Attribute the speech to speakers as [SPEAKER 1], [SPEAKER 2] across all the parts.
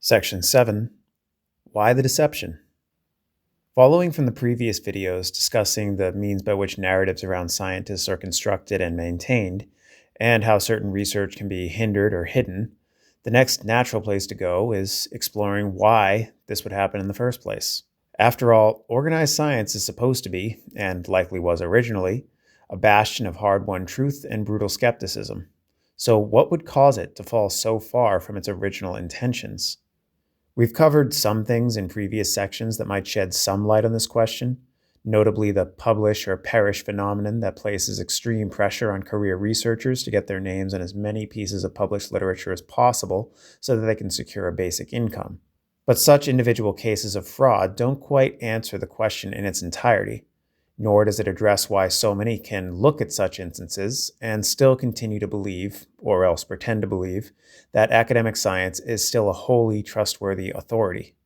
[SPEAKER 1] Section 7. Why the deception? Following from the previous videos discussing the means by which narratives around scientists are constructed and maintained, and how certain research can be hindered or hidden, the next natural place to go is exploring why this would happen in the first place. After all, organized science is supposed to be, and likely was originally, a bastion of hard-won truth and brutal skepticism. So what would cause it to fall so far from its original intentions? We've covered some things in previous sections that might shed some light on this question, notably the publish or perish phenomenon that places extreme pressure on career researchers to get their names on as many pieces of published literature as possible so that they can secure a basic income. But such individual cases of fraud don't quite answer the question in its entirety, nor does it address why so many can look at such instances and still continue to believe, or else pretend to believe, that academic science is still a wholly trustworthy authority.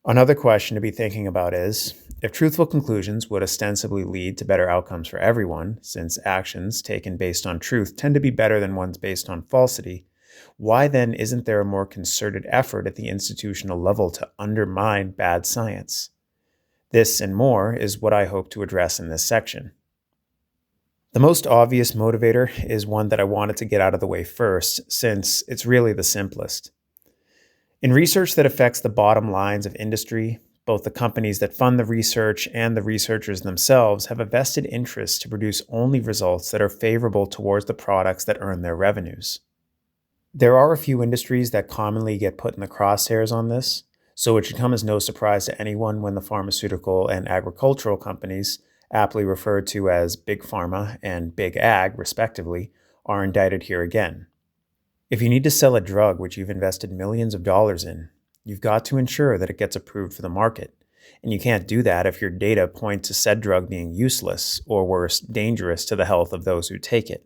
[SPEAKER 1] Another question to be thinking about is, if truthful conclusions would ostensibly lead to better outcomes for everyone, since actions taken based on truth tend to be better than ones based on falsity, why then isn't there a more concerted effort at the institutional level to undermine bad science? This and more is what I hope to address in this section. The most obvious motivator is one that I wanted to get out of the way first, since it's really the simplest. In research that affects the bottom lines of industry, both the companies that fund the research and the researchers themselves have a vested interest to produce only results that are favorable towards the products that earn their revenues. There are a few industries that commonly get put in the crosshairs on this, so it should come as no surprise to anyone when the pharmaceutical and agricultural companies, aptly referred to as Big Pharma and Big Ag, respectively, are indicted here again. If you need to sell a drug which you've invested millions of dollars in, you've got to ensure that it gets approved for the market. And you can't do that if your data point to said drug being useless, or worse, dangerous to the health of those who take it.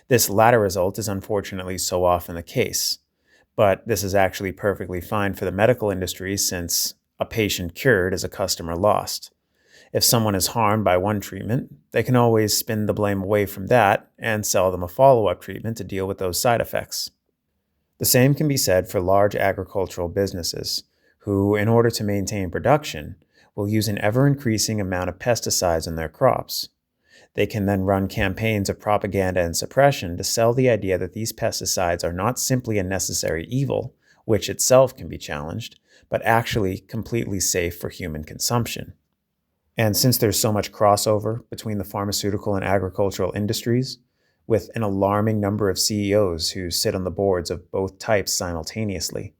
[SPEAKER 1] This latter result is unfortunately so often the case. But this is actually perfectly fine for the medical industry since a patient cured is a customer lost. If someone is harmed by one treatment, they can always spin the blame away from that and sell them a follow-up treatment to deal with those side effects. The same can be said for large agricultural businesses, who, in order to maintain production, will use an ever-increasing amount of pesticides in their crops. They can then run campaigns of propaganda and suppression to sell the idea that these pesticides are not simply a necessary evil, which itself can be challenged, but actually completely safe for human consumption. And since there's so much crossover between the pharmaceutical and agricultural industries, with an alarming number of CEOs who sit on the boards of both types simultaneously,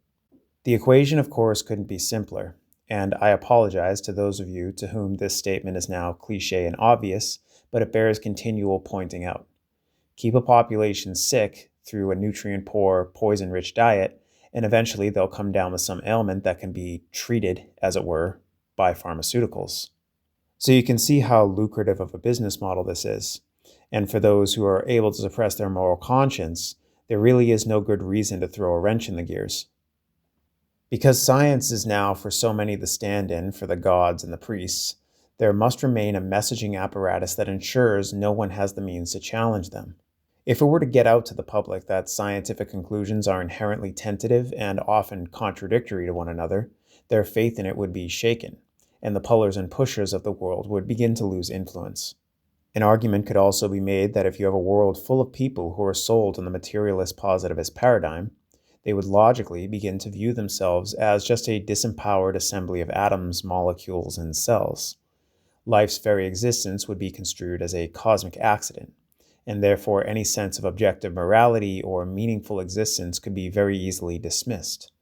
[SPEAKER 1] the equation, of course, couldn't be simpler, and I apologize to those of you to whom this statement is now cliché and obvious, but it bears continual pointing out. Keep a population sick through a nutrient-poor, poison-rich diet, and eventually they'll come down with some ailment that can be treated, as it were, by pharmaceuticals. So you can see how lucrative of a business model this is. And for those who are able to suppress their moral conscience, there really is no good reason to throw a wrench in the gears. Because science is now for so many the stand-in for the gods and the priests, there must remain a messaging apparatus that ensures no one has the means to challenge them. If it were to get out to the public that scientific conclusions are inherently tentative and often contradictory to one another, their faith in it would be shaken, and the pullers and pushers of the world would begin to lose influence. An argument could also be made that if you have a world full of people who are sold on the materialist positivist paradigm, they would logically begin to view themselves as just a disempowered assembly of atoms, molecules, and cells. Life's very existence would be construed as a cosmic accident, and therefore any sense of objective morality or meaningful existence could be very easily dismissed.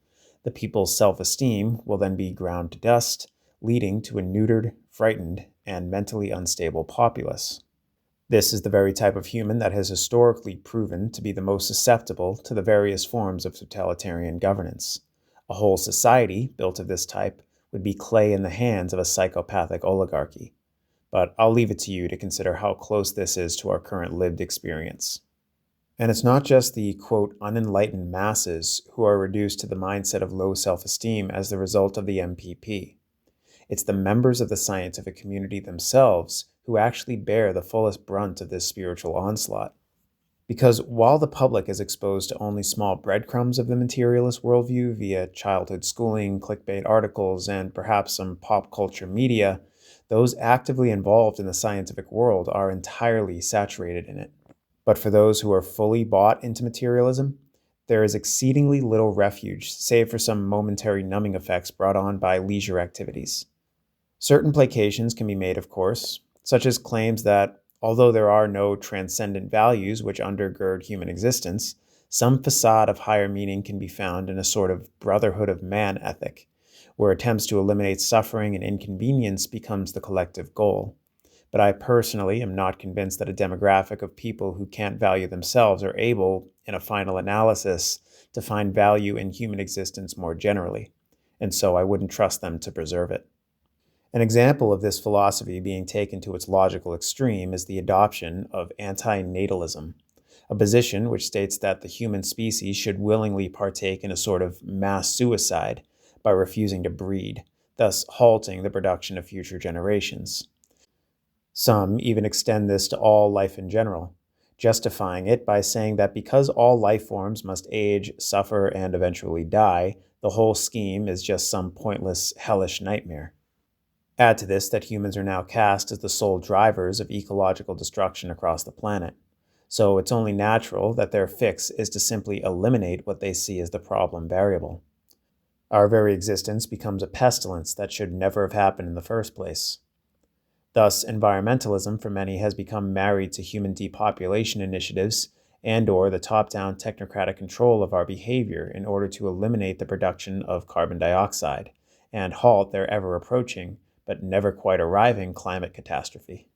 [SPEAKER 1] The people's self-esteem will then be ground to dust, leading to a neutered, frightened, and mentally unstable populace. This is the very type of human that has historically proven to be the most susceptible to the various forms of totalitarian governance. A whole society built of this type would be clay in the hands of a psychopathic oligarchy. But I'll leave it to you to consider how close this is to our current lived experience. And it's not just the, quote, unenlightened masses who are reduced to the mindset of low self-esteem as the result of the MPP. It's the members of the scientific community themselves who actually bear the fullest brunt of this spiritual onslaught. Because while the public is exposed to only small breadcrumbs of the materialist worldview via childhood schooling, clickbait articles, and perhaps some pop culture media, those actively involved in the scientific world are entirely saturated in it. But for those who are fully bought into materialism, there is exceedingly little refuge, save for some momentary numbing effects brought on by leisure activities. Certain placations can be made, of course, such as claims that, although there are no transcendent values which undergird human existence, some facade of higher meaning can be found in a sort of brotherhood of man ethic, where attempts to eliminate suffering and inconvenience becomes the collective goal. But I personally am not convinced that a demographic of people who can't value themselves are able, in a final analysis, to find value in human existence more generally, and so I wouldn't trust them to preserve it. An example of this philosophy being taken to its logical extreme is the adoption of antinatalism, a position which states that the human species should willingly partake in a sort of mass suicide by refusing to breed, thus halting the production of future generations. Some even extend this to all life in general, justifying it by saying that because all life forms must age, suffer, and eventually die, the whole scheme is just some pointless, hellish nightmare. Add to this that humans are now cast as the sole drivers of ecological destruction across the planet, so it's only natural that their fix is to simply eliminate what they see as the problem variable. Our very existence becomes a pestilence that should never have happened in the first place. Thus, environmentalism for many has become married to human depopulation initiatives and/or the top-down technocratic control of our behavior in order to eliminate the production of carbon dioxide and halt their ever-approaching but never quite arriving climate catastrophe.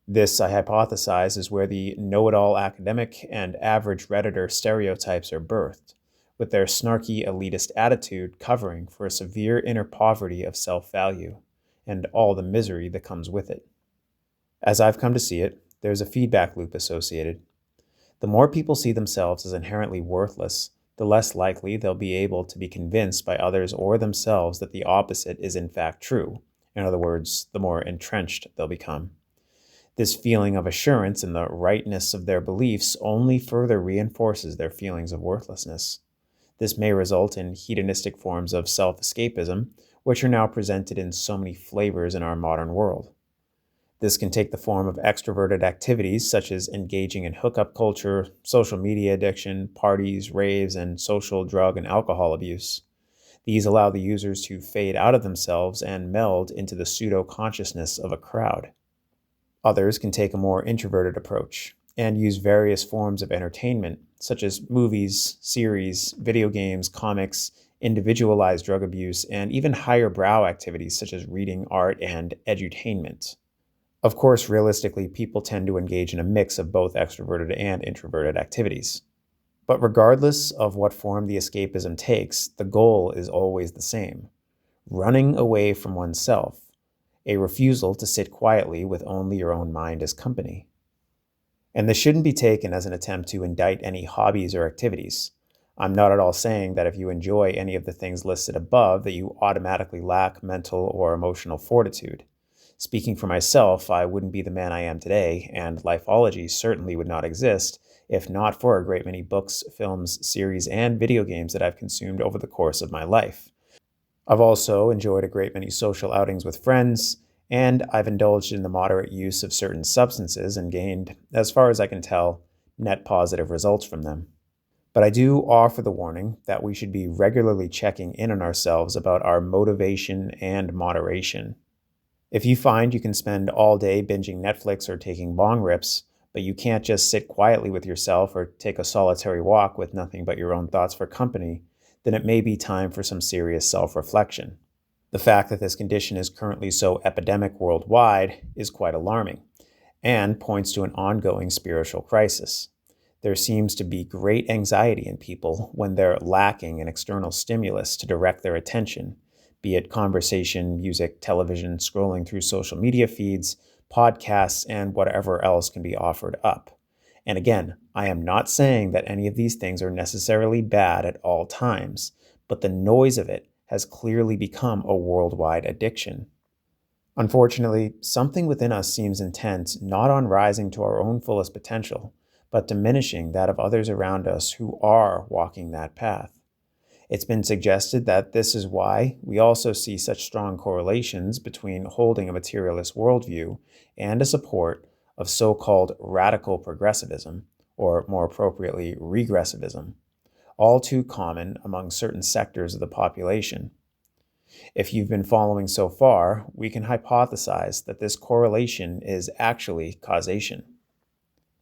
[SPEAKER 1] This, I hypothesize, is where the know-it-all academic and average Redditor stereotypes are birthed, with their snarky elitist attitude covering for a severe inner poverty of self-value and all the misery that comes with it. As I've come to see it, there's a feedback loop associated. The more people see themselves as inherently worthless, the less likely they'll be able to be convinced by others or themselves that the opposite is in fact true. In other words, the more entrenched they'll become. This feeling of assurance in the rightness of their beliefs only further reinforces their feelings of worthlessness. This may result in hedonistic forms of self-escapism, which are now presented in so many flavors in our modern world. This can take the form of extroverted activities such as engaging in hookup culture, social media addiction, parties, raves, and social drug and alcohol abuse. These allow the users to fade out of themselves and meld into the pseudo-consciousness of a crowd. Others can take a more introverted approach and use various forms of entertainment, such as movies, series, video games, comics, individualized drug abuse, and even higher brow activities such as reading, art, and edutainment. Of course, realistically, people tend to engage in a mix of both extroverted and introverted activities. But regardless of what form the escapism takes, the goal is always the same: running away from oneself, a refusal to sit quietly with only your own mind as company. And this shouldn't be taken as an attempt to indict any hobbies or activities. I'm not at all saying that if you enjoy any of the things listed above that you automatically lack mental or emotional fortitude. Speaking for myself, I wouldn't be the man I am today, and Lifeology certainly would not exist if not for a great many books, films, series, and video games that I've consumed over the course of my life. I've also enjoyed a great many social outings with friends, and I've indulged in the moderate use of certain substances and gained, as far as I can tell, net positive results from them. But I do offer the warning that we should be regularly checking in on ourselves about our motivation and moderation. If you find you can spend all day binging Netflix or taking bong rips, but you can't just sit quietly with yourself or take a solitary walk with nothing but your own thoughts for company, then it may be time for some serious self-reflection. The fact that this condition is currently so epidemic worldwide is quite alarming and points to an ongoing spiritual crisis. There seems to be great anxiety in people when they're lacking an external stimulus to direct their attention, be it conversation, music, television, scrolling through social media feeds, podcasts, and whatever else can be offered up. And again, I am not saying that any of these things are necessarily bad at all times, but the noise of it has clearly become a worldwide addiction. Unfortunately, something within us seems intent not on rising to our own fullest potential, but diminishing that of others around us who are walking that path. It's been suggested that this is why we also see such strong correlations between holding a materialist worldview and a support of so-called radical progressivism, or more appropriately, regressivism, all too common among certain sectors of the population. If you've been following so far, we can hypothesize that this correlation is actually causation.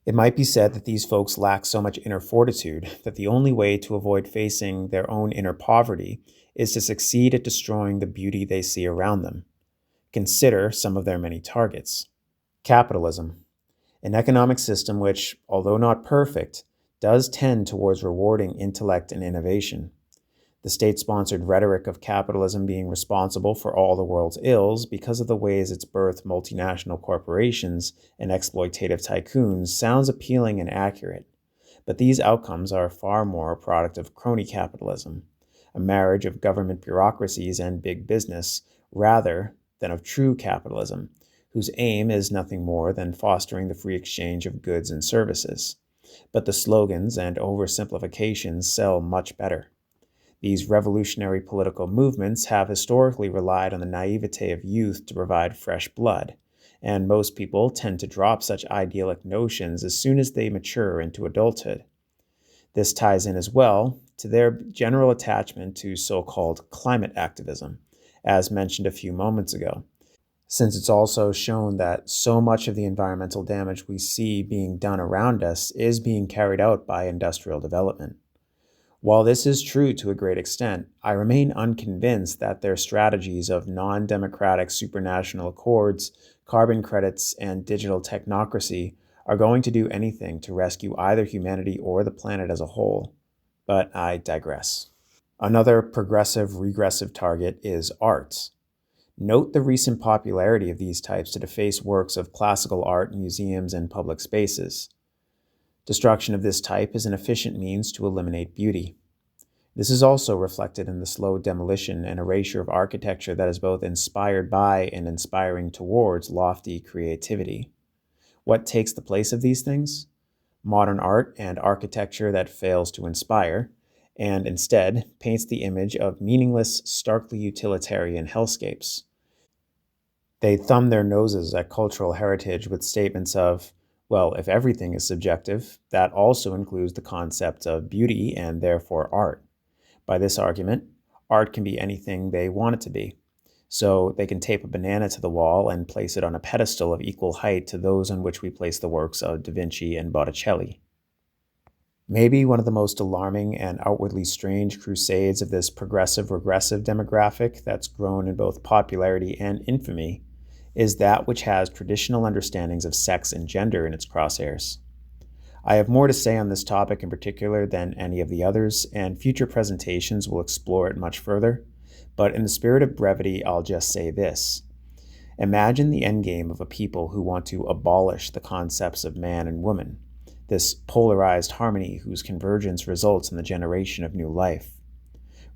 [SPEAKER 1] It might be said that these folks lack so much inner fortitude that the only way to avoid facing their own inner poverty is to succeed at destroying the beauty they see around them. Consider some of their many targets. Capitalism, an economic system which, although not perfect, does tend towards rewarding intellect and innovation. The state-sponsored rhetoric of capitalism being responsible for all the world's ills because of the ways it's birthed multinational corporations and exploitative tycoons sounds appealing and accurate, but these outcomes are far more a product of crony capitalism, a marriage of government bureaucracies and big business, rather than of true capitalism, whose aim is nothing more than fostering the free exchange of goods and services. But the slogans and oversimplifications sell much better. These revolutionary political movements have historically relied on the naivete of youth to provide fresh blood, and most people tend to drop such idyllic notions as soon as they mature into adulthood. This ties in as well to their general attachment to so-called climate activism, as mentioned a few moments ago, since it's also shown that so much of the environmental damage we see being done around us is being carried out by industrial development. While this is true to a great extent, I remain unconvinced that their strategies of non-democratic supranational accords, carbon credits, and digital technocracy are going to do anything to rescue either humanity or the planet as a whole. But I digress. Another progressive-regressive target is arts. Note the recent popularity of these types to deface works of classical art in museums and public spaces. Destruction of this type is an efficient means to eliminate beauty. This is also reflected in the slow demolition and erasure of architecture that is both inspired by and inspiring towards lofty creativity. What takes the place of these things? Modern art and architecture that fails to inspire, and instead paints the image of meaningless, starkly utilitarian hellscapes. They thumb their noses at cultural heritage with statements of, well, if everything is subjective, that also includes the concept of beauty and therefore art. By this argument, art can be anything they want it to be. So they can tape a banana to the wall and place it on a pedestal of equal height to those on which we place the works of Da Vinci and Botticelli. Maybe one of the most alarming and outwardly strange crusades of this progressive-regressive demographic that's grown in both popularity and infamy is that which has traditional understandings of sex and gender in its crosshairs. I have more to say on this topic in particular than any of the others, and future presentations will explore it much further, but in the spirit of brevity, I'll just say this. Imagine the endgame of a people who want to abolish the concepts of man and woman, this polarized harmony whose convergence results in the generation of new life.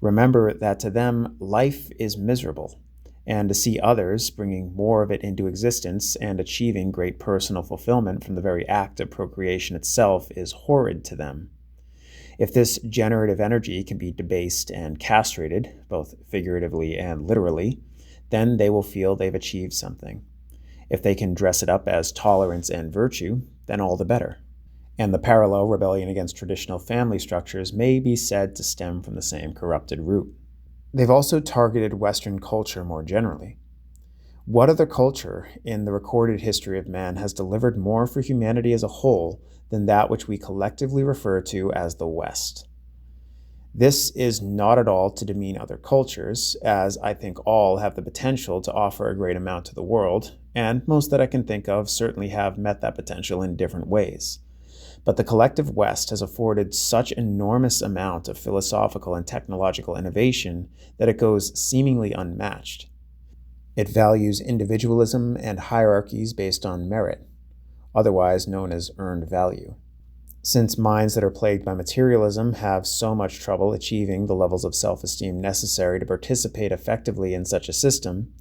[SPEAKER 1] Remember that to them, life is miserable, and to see others bringing more of it into existence and achieving great personal fulfillment from the very act of procreation itself is horrid to them. If this generative energy can be debased and castrated, both figuratively and literally, then they will feel they've achieved something. If they can dress it up as tolerance and virtue, then all the better. And the parallel rebellion against traditional family structures may be said to stem from the same corrupted root. They've also targeted Western culture more generally. What other culture in the recorded history of man has delivered more for humanity as a whole than that which we collectively refer to as the West? This is not at all to demean other cultures, as I think all have the potential to offer a great amount to the world, and most that I can think of certainly have met that potential in different ways. But the collective West has afforded such enormous amount of philosophical and technological innovation that it goes seemingly unmatched. It values individualism and hierarchies based on merit, otherwise known as earned value. Since minds that are plagued by materialism have so much trouble achieving the levels of self-esteem necessary to participate effectively in such a system,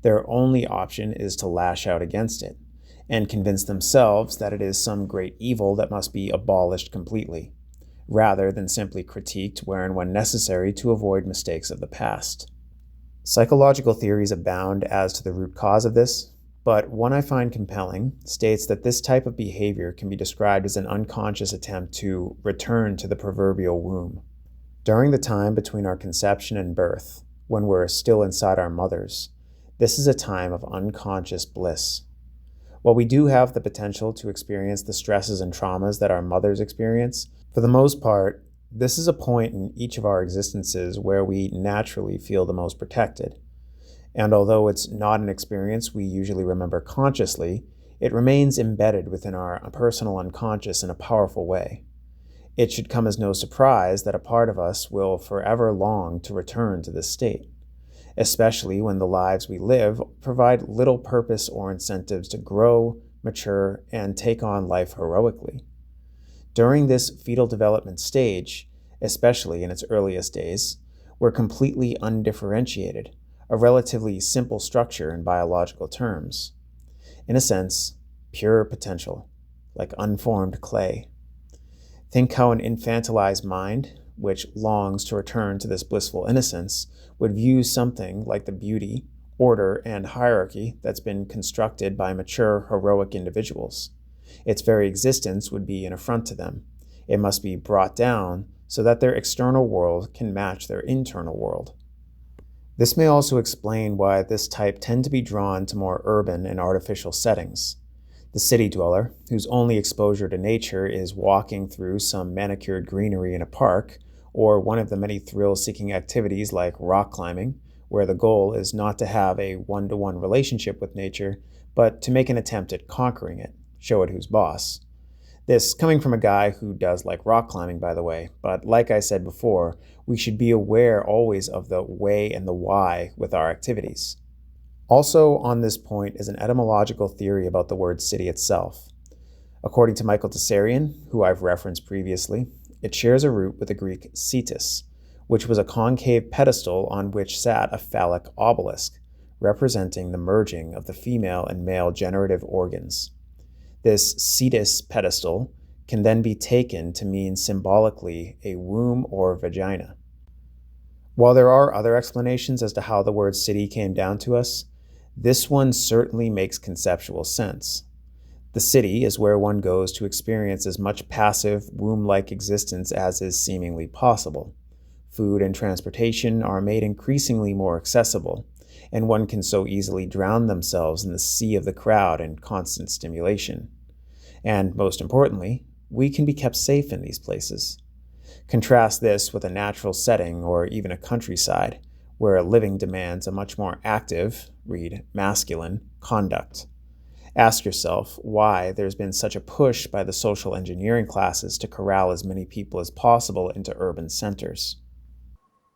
[SPEAKER 1] their only option is to lash out against it, and convince themselves that it is some great evil that must be abolished completely, rather than simply critiqued where and when necessary to avoid mistakes of the past. Psychological theories abound as to the root cause of this, but one I find compelling states that this type of behavior can be described as an unconscious attempt to return to the proverbial womb. During the time between our conception and birth, when we're still inside our mothers, this is a time of unconscious bliss. While we do have the potential to experience the stresses and traumas that our mothers experience, for the most part, this is a point in each of our existences where we naturally feel the most protected. And although it's not an experience we usually remember consciously, it remains embedded within our personal unconscious in a powerful way. It should come as no surprise that a part of us will forever long to return to this state, especially when the lives we live provide little purpose or incentives to grow, mature, and take on life heroically. During this fetal development stage, especially in its earliest days, we're completely undifferentiated, a relatively simple structure in biological terms. In a sense, pure potential, like unformed clay. Think how an infantilized mind, which longs to return to this blissful innocence, would view something like the beauty, order, and hierarchy that's been constructed by mature, heroic individuals. Its very existence would be an affront to them. It must be brought down so that their external world can match their internal world. This may also explain why this type tend to be drawn to more urban and artificial settings. The city dweller, whose only exposure to nature is walking through some manicured greenery in a park, or one of the many thrill-seeking activities like rock climbing, where the goal is not to have a one-to-one relationship with nature, but to make an attempt at conquering it, show it who's boss. This coming from a guy who does like rock climbing, by the way, but like I said before, we should be aware always of the way and the why with our activities. Also on this point is an etymological theory about the word city itself. According to Michael Tessarian, who I've referenced previously, it shares a root with the Greek sitis, which was a concave pedestal on which sat a phallic obelisk, representing the merging of the female and male generative organs. This sitis pedestal can then be taken to mean symbolically a womb or vagina. While there are other explanations as to how the word city came down to us, this one certainly makes conceptual sense. The city is where one goes to experience as much passive, womb-like existence as is seemingly possible. Food and transportation are made increasingly more accessible, and one can so easily drown themselves in the sea of the crowd and constant stimulation. And most importantly, we can be kept safe in these places. Contrast this with a natural setting or even a countryside, where living demands a much more active, read masculine, conduct. Ask yourself why there's been such a push by the social engineering classes to corral as many people as possible into urban centers.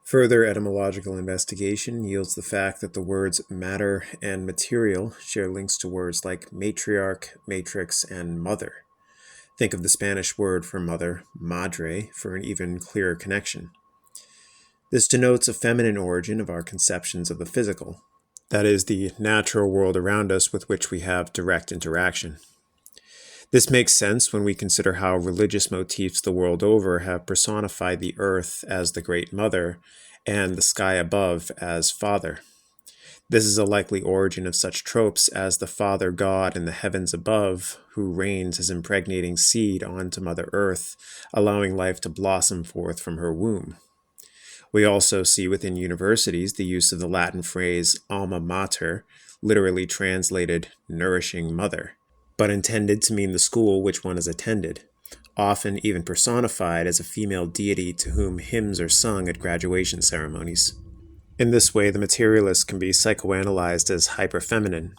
[SPEAKER 1] Further etymological investigation yields the fact that the words matter and material share links to words like matriarch, matrix, and mother. Think of the Spanish word for mother, madre, for an even clearer connection. This denotes a feminine origin of our conceptions of the physical, that is, the natural world around us with which we have direct interaction. This makes sense when we consider how religious motifs the world over have personified the earth as the Great Mother and the sky above as Father. This is a likely origin of such tropes as the Father God in the heavens above, who rains his impregnating seed onto Mother Earth, allowing life to blossom forth from her womb. We also see within universities the use of the Latin phrase alma mater, literally translated nourishing mother, but intended to mean the school which one has attended, often even personified as a female deity to whom hymns are sung at graduation ceremonies. In this way, the materialist can be psychoanalyzed as hyperfeminine,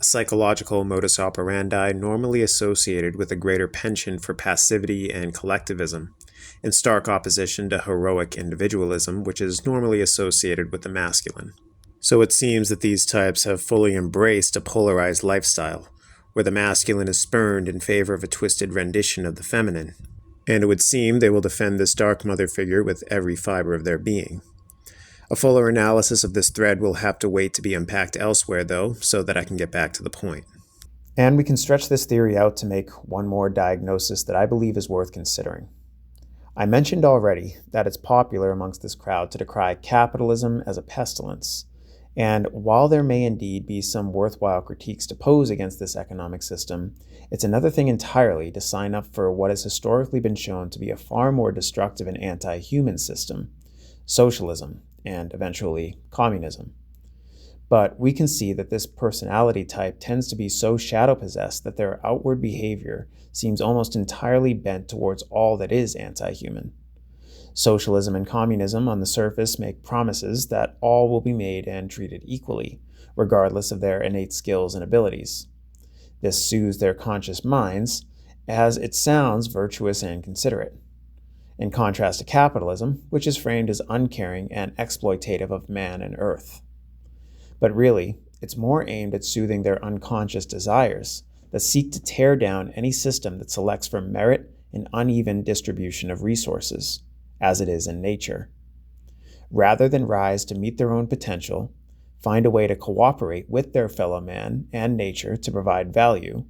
[SPEAKER 1] a psychological modus operandi normally associated with a greater penchant for passivity and collectivism, in stark opposition to heroic individualism, which is normally associated with the masculine. So it seems that these types have fully embraced a polarized lifestyle, where the masculine is spurned in favor of a twisted rendition of the feminine, and it would seem they will defend this dark mother figure with every fiber of their being. A fuller analysis of this thread will have to wait to be unpacked elsewhere, though, so that I can get back to the point. And we can stretch this theory out to make one more diagnosis that I believe is worth considering. I mentioned already that it's popular amongst this crowd to decry capitalism as a pestilence. And while there may indeed be some worthwhile critiques to pose against this economic system, it's another thing entirely to sign up for what has historically been shown to be a far more destructive and anti-human system, socialism, and eventually communism. But we can see that this personality type tends to be so shadow-possessed that their outward behavior seems almost entirely bent towards all that is anti-human. Socialism and communism on the surface make promises that all will be made and treated equally, regardless of their innate skills and abilities. This soothes their conscious minds, as it sounds virtuous and considerate, in contrast to capitalism, which is framed as uncaring and exploitative of man and earth. But really, it's more aimed at soothing their unconscious desires that seek to tear down any system that selects for merit and uneven distribution of resources, as it is in nature. Rather than rise to meet their own potential, find a way to cooperate with their fellow man and nature to provide value,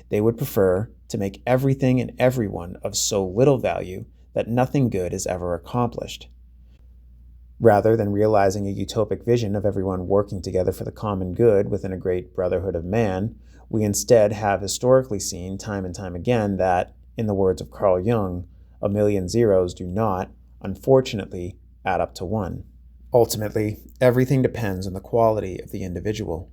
[SPEAKER 1] they would prefer to make everything and everyone of so little value that nothing good is ever accomplished. Rather than realizing a utopic vision of everyone working together for the common good within a great brotherhood of man, we instead have historically seen time and time again that, in the words of Carl Jung, a million zeros do not, unfortunately, add up to one. Ultimately, everything depends on the quality of the individual,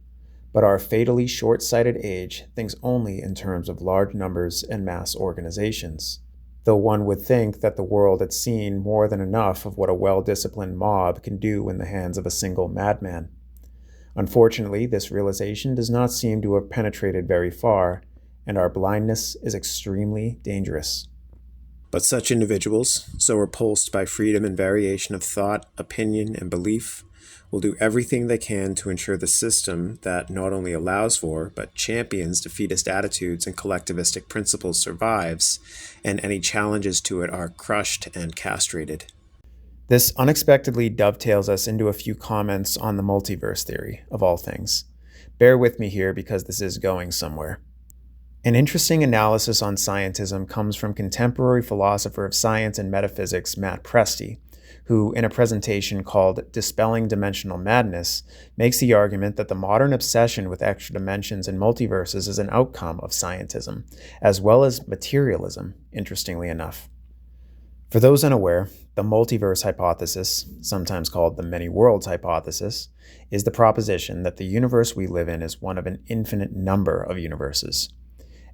[SPEAKER 1] but our fatally short-sighted age thinks only in terms of large numbers and mass organizations. Though one would think that the world had seen more than enough of what a well-disciplined mob can do in the hands of a single madman. Unfortunately, this realization does not seem to have penetrated very far, and our blindness is extremely dangerous. But such individuals, so repulsed by freedom and variation of thought, opinion, and belief, will do everything they can to ensure the system that not only allows for, but champions defeatist attitudes and collectivistic principles survives, and any challenges to it are crushed and castrated. This unexpectedly dovetails us into a few comments on the multiverse theory, of all things. Bear with me here because this is going somewhere. An interesting analysis on scientism comes from contemporary philosopher of science and metaphysics Matt Presti, who, in a presentation called Dispelling Dimensional Madness, makes the argument that the modern obsession with extra dimensions and multiverses is an outcome of scientism, as well as materialism, interestingly enough. For those unaware, the multiverse hypothesis, sometimes called the many worlds hypothesis, is the proposition that the universe we live in is one of an infinite number of universes.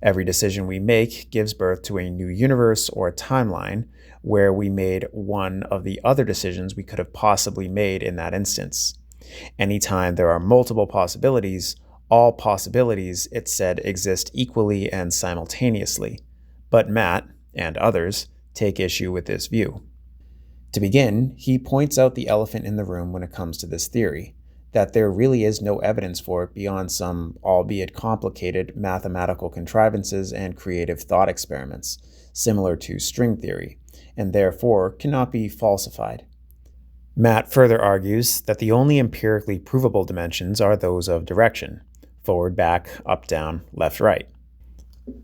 [SPEAKER 1] Every decision we make gives birth to a new universe or a timeline where we made one of the other decisions we could have possibly made in that instance. Anytime there are multiple possibilities, all possibilities, it's said, exist equally and simultaneously. But Matt, and others, take issue with this view. To begin, he points out the elephant in the room when it comes to this theory, that there really is no evidence for it beyond some, albeit complicated, mathematical contrivances and creative thought experiments, similar to string theory, and therefore cannot be falsified. Matt further argues that the only empirically provable dimensions are those of direction, forward, back, up, down, left, right.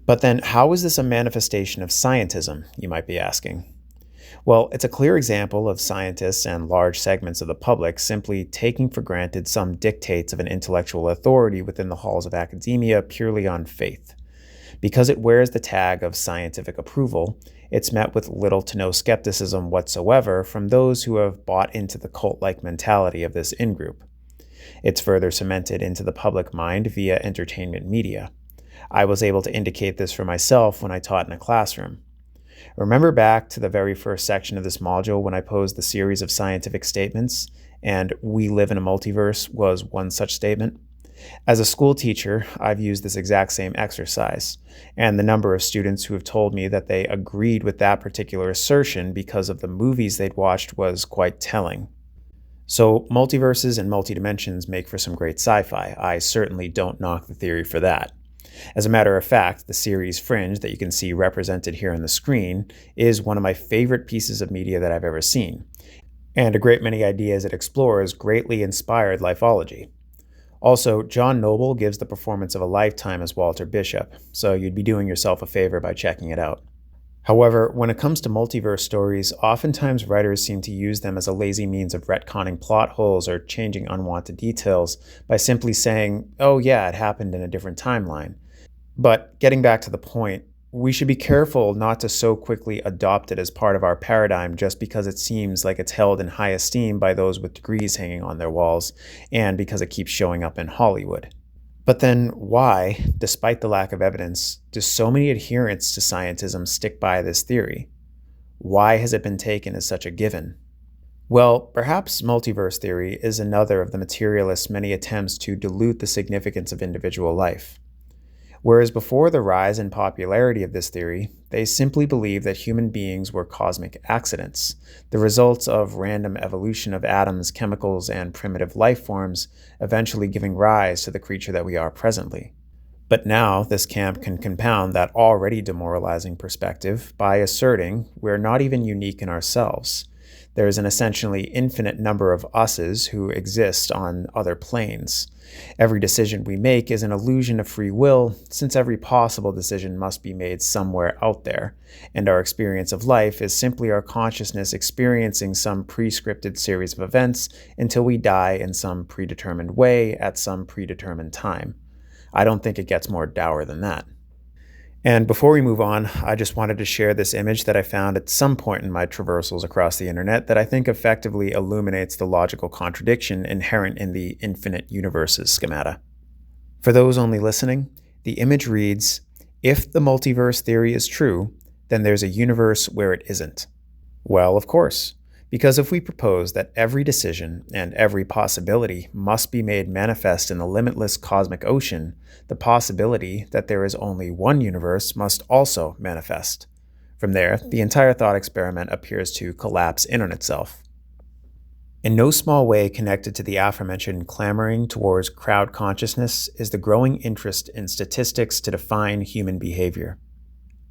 [SPEAKER 1] But then how is this a manifestation of scientism, you might be asking? Well, it's a clear example of scientists and large segments of the public simply taking for granted some dictates of an intellectual authority within the halls of academia purely on faith. Because it wears the tag of scientific approval, it's met with little to no skepticism whatsoever from those who have bought into the cult-like mentality of this in-group. It's further cemented into the public mind via entertainment media. I was able to indicate this for myself when I taught in a classroom. Remember back to the very first section of this module when I posed the series of scientific statements, and "we live in a multiverse" was one such statement? As a school teacher, I've used this exact same exercise, and the number of students who have told me that they agreed with that particular assertion because of the movies they'd watched was quite telling. So multiverses and multidimensions make for some great sci-fi. I certainly don't knock the theory for that. As a matter of fact, the series Fringe that you can see represented here on the screen is one of my favorite pieces of media that I've ever seen, and a great many ideas it explores greatly inspired Lifeology. Also, John Noble gives the performance of a lifetime as Walter Bishop, so you'd be doing yourself a favor by checking it out. However, when it comes to multiverse stories, oftentimes writers seem to use them as a lazy means of retconning plot holes or changing unwanted details by simply saying, oh yeah, it happened in a different timeline. But getting back to the point, we should be careful not to so quickly adopt it as part of our paradigm just because it seems like it's held in high esteem by those with degrees hanging on their walls, and because it keeps showing up in Hollywood. But then why, despite the lack of evidence, do so many adherents to scientism stick by this theory? Why has it been taken as such a given? Well, perhaps multiverse theory is another of the materialists' many attempts to dilute the significance of individual life. Whereas before the rise in popularity of this theory, they simply believed that human beings were cosmic accidents, the results of random evolution of atoms, chemicals, and primitive life forms, eventually giving rise to the creature that we are presently. But now, this camp can compound that already demoralizing perspective by asserting we're not even unique in ourselves. There is an essentially infinite number of us's who exist on other planes. Every decision we make is an illusion of free will, since every possible decision must be made somewhere out there, and our experience of life is simply our consciousness experiencing some prescripted series of events until we die in some predetermined way at some predetermined time. I don't think it gets more dour than that. And before we move on, I just wanted to share this image that I found at some point in my traversals across the internet that I think effectively illuminates the logical contradiction inherent in the infinite universes schemata. For those only listening, the image reads, if the multiverse theory is true, then there's a universe where it isn't. Well, of course. Because if we propose that every decision and every possibility must be made manifest in the limitless cosmic ocean, the possibility that there is only one universe must also manifest. From there, the entire thought experiment appears to collapse in on itself. In no small way connected to the aforementioned clamoring towards crowd consciousness is the growing interest in statistics to define human behavior.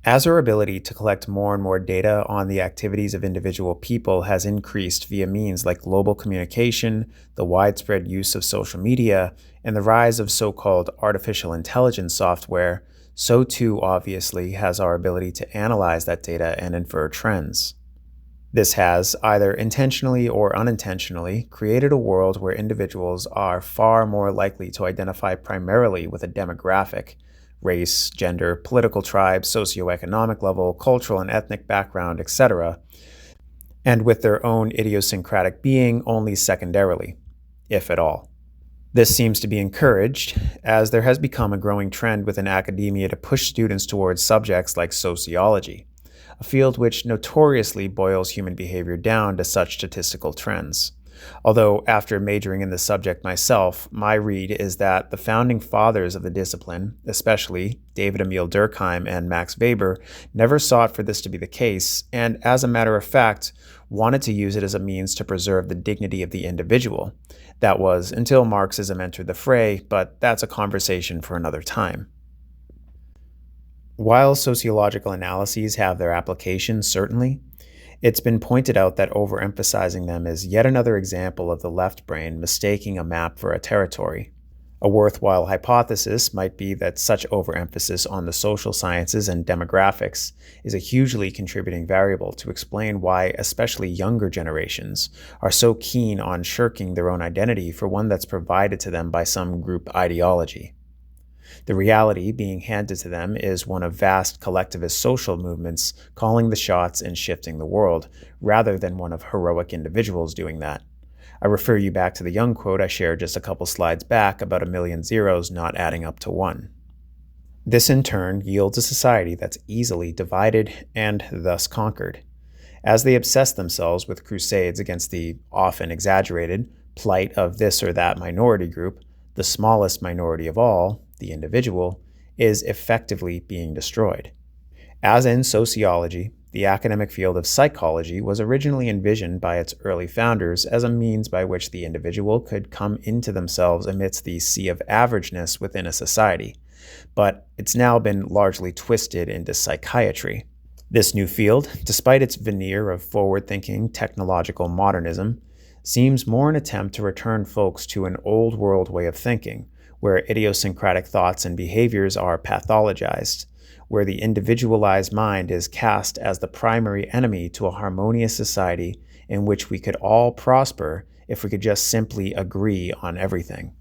[SPEAKER 1] As our ability to collect more and more data on the activities of individual people has increased via means like global communication, the widespread use of social media, and the rise of so-called artificial intelligence software, so too obviously has our ability to analyze that data and infer trends. This has, either intentionally or unintentionally, created a world where individuals are far more likely to identify primarily with a demographic, race, gender, political tribe, socioeconomic level, cultural and ethnic background, etc., and with their own idiosyncratic being only secondarily, if at all. This seems to be encouraged, as there has become a growing trend within academia to push students towards subjects like sociology, a field which notoriously boils human behavior down to such statistical trends. Although, after majoring in the subject myself, my read is that the founding fathers of the discipline, especially David Emil Durkheim and Max Weber, never sought for this to be the case, and as a matter of fact, wanted to use it as a means to preserve the dignity of the individual. That was until Marxism entered the fray, but that's a conversation for another time. While sociological analyses have their applications, certainly, it's been pointed out that overemphasizing them is yet another example of the left brain mistaking a map for a territory. A worthwhile hypothesis might be that such overemphasis on the social sciences and demographics is a hugely contributing variable to explain why especially younger generations are so keen on shirking their own identity for one that's provided to them by some group ideology. The reality being handed to them is one of vast collectivist social movements calling the shots and shifting the world, rather than one of heroic individuals doing that. I refer you back to the Young quote I shared just a couple slides back about a million zeros not adding up to one. This in turn yields a society that's easily divided and thus conquered. As they obsess themselves with crusades against the often exaggerated plight of this or that minority group, the smallest minority of all, the individual, is effectively being destroyed. As in sociology, the academic field of psychology was originally envisioned by its early founders as a means by which the individual could come into themselves amidst the sea of averageness within a society, but it's now been largely twisted into psychiatry. This new field, despite its veneer of forward-thinking technological modernism, seems more an attempt to return folks to an old world way of thinking, where idiosyncratic thoughts and behaviors are pathologized, where the individualized mind is cast as the primary enemy to a harmonious society in which we could all prosper if we could just simply agree on everything.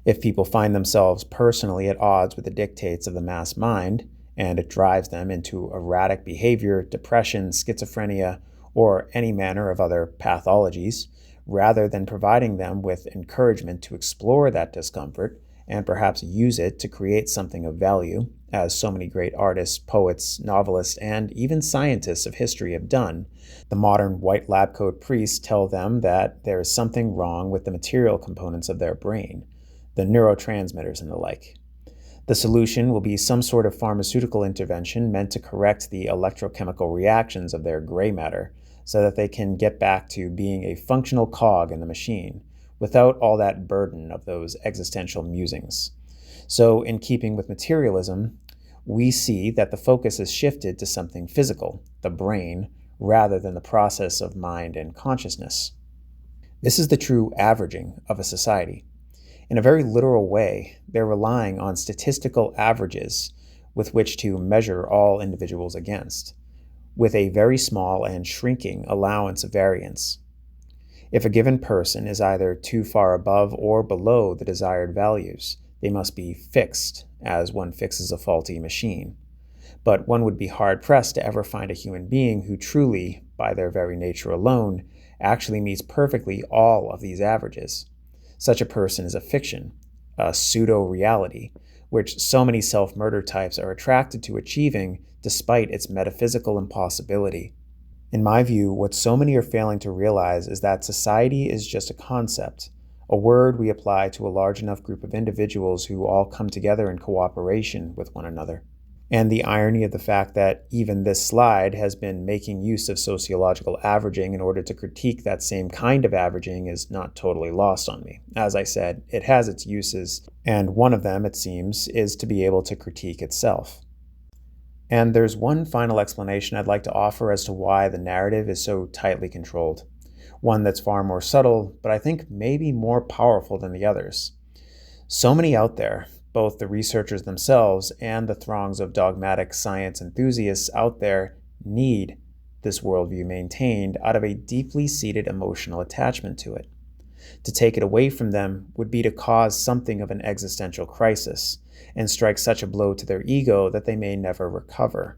[SPEAKER 1] If people find themselves personally at odds with the dictates of the mass mind, and it drives them into erratic behavior, depression, schizophrenia, or any manner of other pathologies, rather than providing them with encouragement to explore that discomfort and perhaps use it to create something of value, as so many great artists, poets, novelists, and even scientists of history have done, the modern white lab coat priests tell them that there is something wrong with the material components of their brain, the neurotransmitters and the like. The solution will be some sort of pharmaceutical intervention meant to correct the electrochemical reactions of their gray matter so that they can get back to being a functional cog in the machine without all that burden of those existential musings. So, in keeping with materialism, we see that the focus is shifted to something physical, the brain, rather than the process of mind and consciousness. This is the true averaging of a society. In a very literal way, they're relying on statistical averages with which to measure all individuals against, with a very small and shrinking allowance of variance. If a given person is either too far above or below the desired values, they must be fixed, as one fixes a faulty machine. But one would be hard-pressed to ever find a human being who truly, by their very nature alone, actually meets perfectly all of these averages. Such a person is a fiction, a pseudo-reality, which so many self-murder types are attracted to achieving despite its metaphysical impossibility. In my view, what so many are failing to realize is that society is just a concept, a word we apply to a large enough group of individuals who all come together in cooperation with one another. And the irony of the fact that even this slide has been making use of sociological averaging in order to critique that same kind of averaging is not totally lost on me. As I said, it has its uses, and one of them, it seems, is to be able to critique itself. And there's one final explanation I'd like to offer as to why the narrative is so tightly controlled. One that's far more subtle, but I think maybe more powerful than the others. So many out there, both the researchers themselves and the throngs of dogmatic science enthusiasts out there, need this worldview maintained out of a deeply seated emotional attachment to it. To take it away from them would be to cause something of an existential crisis and strike such a blow to their ego that they may never recover.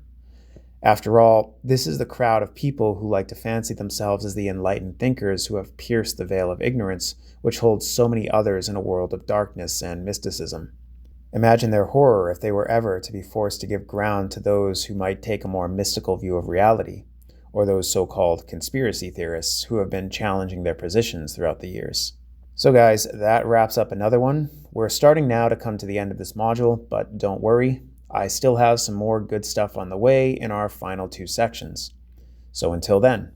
[SPEAKER 1] After all, this is the crowd of people who like to fancy themselves as the enlightened thinkers who have pierced the veil of ignorance, which holds so many others in a world of darkness and mysticism. Imagine their horror if they were ever to be forced to give ground to those who might take a more mystical view of reality, or those so-called conspiracy theorists who have been challenging their positions throughout the years. So guys, that wraps up another one. We're starting now to come to the end of this module, but don't worry, I still have some more good stuff on the way in our final two sections. So until then,